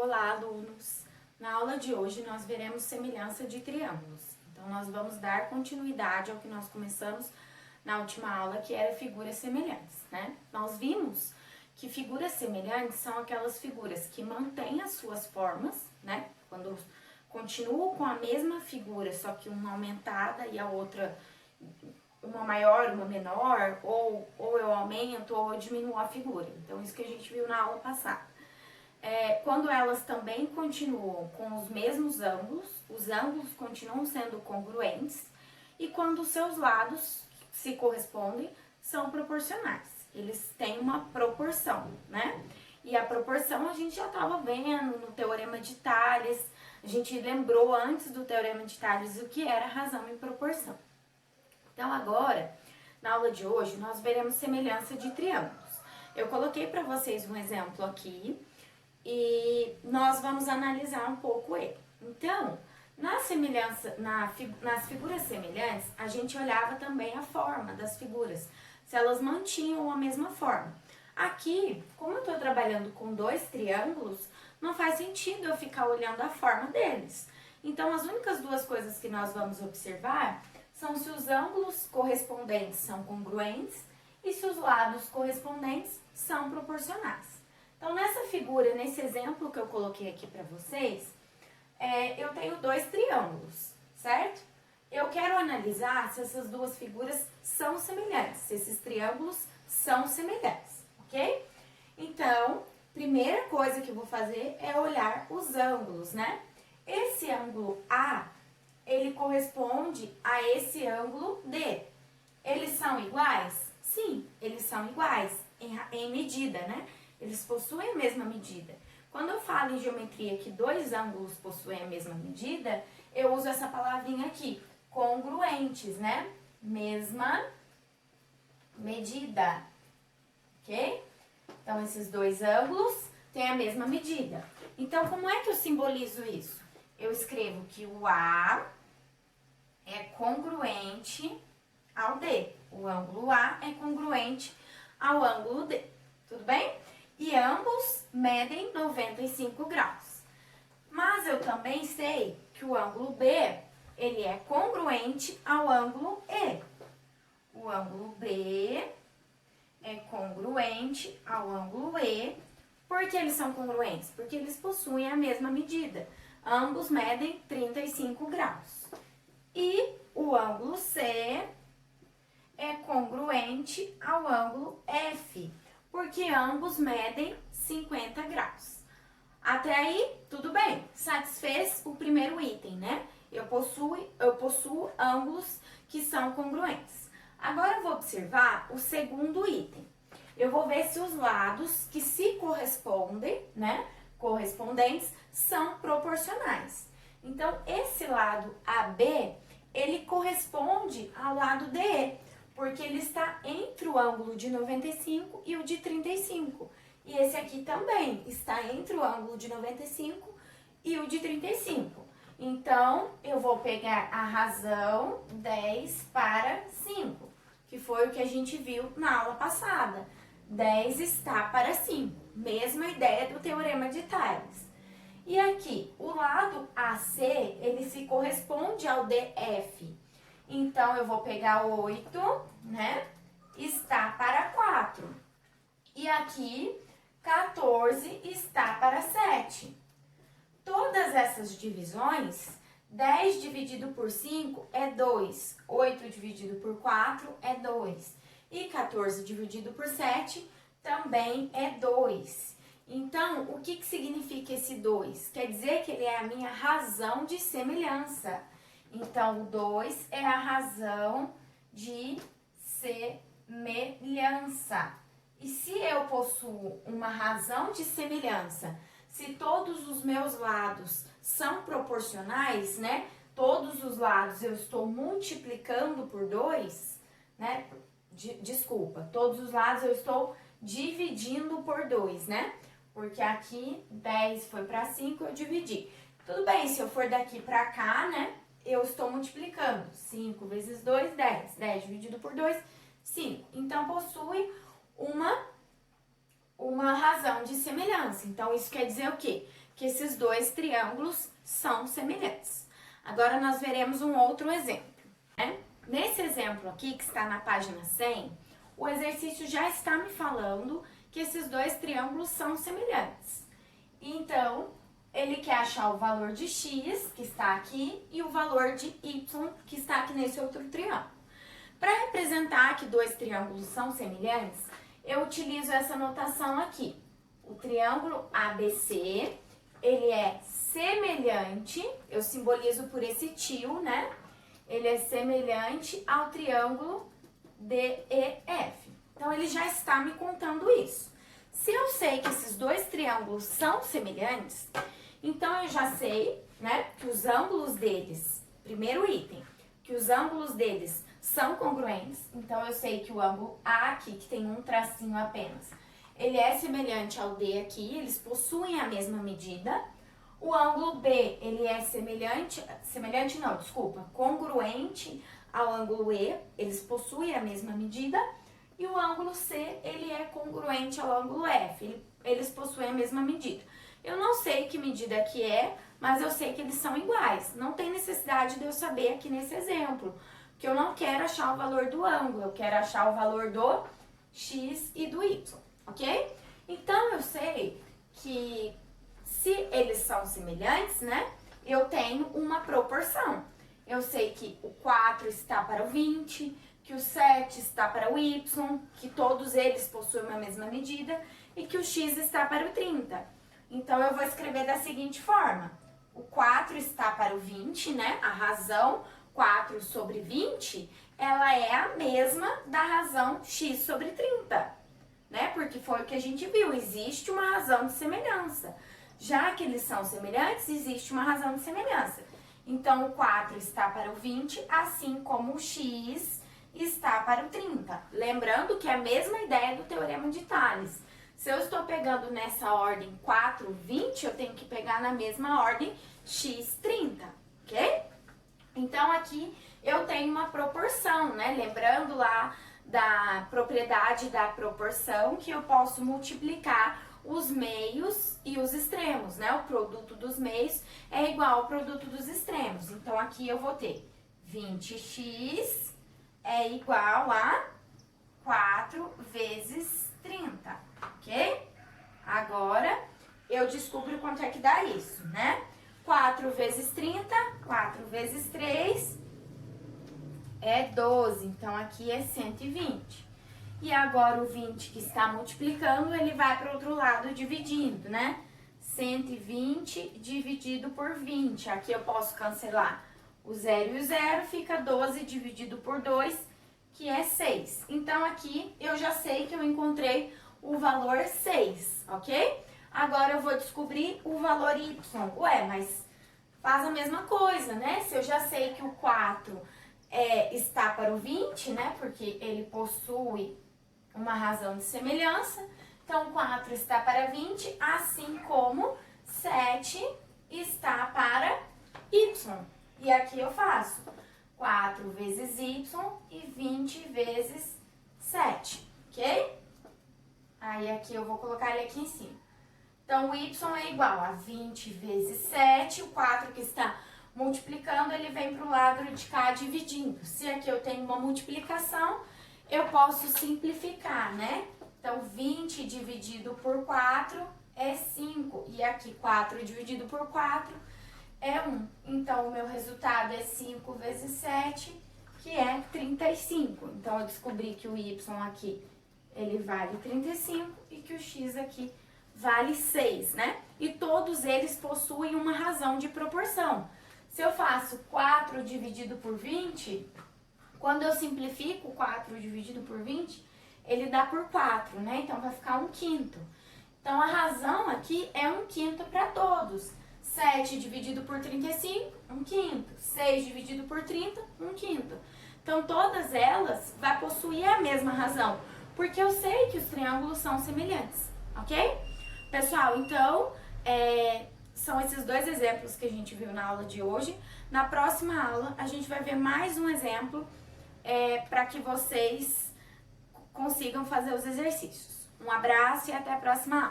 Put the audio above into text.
Olá, alunos! Na aula de hoje nós veremos semelhança de triângulos. Então nós vamos dar continuidade ao que nós começamos na última aula, que era figuras semelhantes, né? Nós vimos que figuras semelhantes são aquelas figuras que mantêm as suas formas, né? Quando continuam com a mesma figura, só que uma aumentada e a outra uma maior, uma menor, ou eu aumento ou eu diminuo a figura. Então isso que a gente viu na aula passada. Quando elas também continuam com os mesmos ângulos, os ângulos continuam sendo congruentes, e quando os seus lados se correspondem, são proporcionais. Eles têm uma proporção, né? E a proporção a gente já estava vendo no Teorema de Tales, a gente lembrou antes do Teorema de Tales o que era razão e proporção. Então agora, na aula de hoje, nós veremos semelhança de triângulos. Eu coloquei para vocês um exemplo aqui, e nós vamos analisar um pouco ele. Então, nas figuras semelhantes, a gente olhava também a forma das figuras, se elas mantinham a mesma forma. Aqui, como eu estou trabalhando com dois triângulos, não faz sentido eu ficar olhando a forma deles. Então, as únicas duas coisas que nós vamos observar são se os ângulos correspondentes são congruentes e se os lados correspondentes são proporcionais. Então, nessa figura, nesse exemplo que eu coloquei aqui para vocês, eu tenho dois triângulos, certo? Eu quero analisar se essas duas figuras são semelhantes, se esses triângulos são semelhantes, ok? Então, primeira coisa que eu vou fazer é olhar os ângulos, né? Esse ângulo A, ele corresponde a esse ângulo D. Eles são iguais? Sim, eles são iguais em medida, né? Eles possuem a mesma medida. Quando eu falo em geometria que dois ângulos possuem a mesma medida, eu uso essa palavrinha aqui, congruentes, né? Mesma medida, ok? Então, esses dois ângulos têm a mesma medida. Então, como é que eu simbolizo isso? Eu escrevo que o A é congruente ao D. O ângulo A é congruente ao ângulo D. Tudo bem? E ambos medem 95 graus. Mas eu também sei que o ângulo B, ele é congruente ao ângulo E. O ângulo B é congruente ao ângulo E. Por que eles são congruentes? Porque eles possuem a mesma medida. Ambos medem 35 graus. E o ângulo C é congruente ao ângulo F, porque ambos medem 50 graus. Até aí, tudo bem, satisfez o primeiro item, né? Eu possuo ângulos que são congruentes. Agora eu vou observar o segundo item. Eu vou ver se os lados que se correspondem, né, correspondentes, são proporcionais. Então, esse lado AB, ele corresponde ao lado DE, porque ele está entre o ângulo de 95 e o de 35. E esse aqui também está entre o ângulo de 95 e o de 35. Então, eu vou pegar a razão 10 para 5, que foi o que a gente viu na aula passada. 10 está para 5, mesma ideia do Teorema de Tales. E aqui, o lado AC, ele se corresponde ao DF. Então, eu vou pegar 8, né? Está para 4. E aqui, 14 está para 7. Todas essas divisões, 10 dividido por 5 é 2. 8 dividido por 4 é 2. E 14 dividido por 7 também é 2. Então, o que significa esse 2? Quer dizer que ele é a minha razão de semelhança. Então, o 2 é a razão de semelhança. E se eu possuo uma razão de semelhança, se todos os meus lados são proporcionais, né? Todos os lados eu estou multiplicando por 2, né? Desculpa, todos os lados eu estou dividindo por 2, né? Porque aqui 10 foi para 5, eu dividi. Tudo bem, se eu for daqui para cá, né? Eu estou multiplicando. 5 vezes 2, 10. 10 dividido por 2, 5. Então, possui uma razão de semelhança. Então, isso quer dizer o quê? que esses dois triângulos são semelhantes. Agora nós veremos um outro exemplo, né? Nesse exemplo aqui, que está na página 100, o exercício já está me falando que esses dois triângulos são semelhantes. Então, ele quer achar o valor de x, que está aqui, e o valor de y, que está aqui nesse outro triângulo. Para representar que dois triângulos são semelhantes, eu utilizo essa notação aqui. O triângulo ABC, ele é semelhante, eu simbolizo por esse tio, né? Ele é semelhante ao triângulo DEF. Então, ele já está me contando isso. Se eu sei que esses dois triângulos são semelhantes, então eu já sei, né, que os ângulos deles, primeiro item, que os ângulos deles são congruentes. Então, eu sei que o ângulo A aqui, que tem um tracinho apenas, ele é semelhante ao D aqui, eles possuem a mesma medida. O ângulo B, ele é congruente ao ângulo E, eles possuem a mesma medida. E o ângulo C, ele é congruente ao ângulo F, eles possuem a mesma medida. Eu não sei que medida que é, mas eu sei que eles são iguais. Não tem necessidade de eu saber aqui nesse exemplo, porque eu não quero achar o valor do ângulo, eu quero achar o valor do x e do y, ok? Então, eu sei que se eles são semelhantes, né, eu tenho uma proporção. Eu sei que o 4 está para o 20, que o 7 está para o y, que todos eles possuem a mesma medida e que o x está para o 30. Então, eu vou escrever da seguinte forma. O 4 está para o 20, né? A razão 4 sobre 20, ela é a mesma da razão x sobre 30, né? Porque foi o que a gente viu, existe uma razão de semelhança. Já que eles são semelhantes, existe uma razão de semelhança. Então, o 4 está para o 20, assim como o x está para o 30. Lembrando que é a mesma ideia do teorema de Tales. Se eu estou pegando nessa ordem 4, 20, eu tenho que pegar na mesma ordem x, 30, ok? Então, aqui eu tenho uma proporção, né? Lembrando lá da propriedade da proporção, que eu posso multiplicar os meios e os extremos, né? O produto dos meios é igual ao produto dos extremos. Então, aqui eu vou ter 20x é igual a 4 vezes 30, ok? Agora, eu descubro quanto é que dá isso, né? 4 vezes 30, 4 vezes 3 é 12, então aqui é 120. E agora o 20 que está multiplicando, ele vai para o outro lado dividindo, né? 120 dividido por 20, aqui eu posso cancelar o 0 e o 0, fica 12 dividido por 2, que é 6. Então, aqui eu já sei que eu encontrei o valor 6, ok? Agora eu vou descobrir o valor y. Ué, mas faz a mesma coisa, né? Se eu já sei que o 4 está para o 20, né? Porque ele possui uma razão de semelhança. Então, 4 está para 20, assim como 7 está para y. E aqui eu faço 4 vezes y e 20 vezes 7, ok? Aí, aqui eu vou colocar ele aqui em cima. Então, o y é igual a 20 vezes 7, o 4 que está multiplicando, ele vem para o lado de cá dividindo. Se aqui eu tenho uma multiplicação, eu posso simplificar, né? Então, 20 dividido por 4 é 5. E aqui, 4 dividido por 4 é 1. Então, o meu resultado é 5 vezes 7, que é 35. Então, eu descobri que o y aqui, ele vale 35 e que o x aqui vale 6, né? E todos eles possuem uma razão de proporção. Se eu faço 4 dividido por 20, quando eu simplifico 4 dividido por 20, ele dá por 4, né? Então, vai ficar 1/5. Então, a razão aqui é 1/5 para todos. 7 dividido por 35, 1/5. 6 dividido por 30, 1/5. Então, todas elas vão possuir a mesma razão, porque eu sei que os triângulos são semelhantes, ok? Pessoal, então, são esses dois exemplos que a gente viu na aula de hoje. Na próxima aula, a gente vai ver mais um exemplo para que vocês consigam fazer os exercícios. Um abraço e até a próxima aula.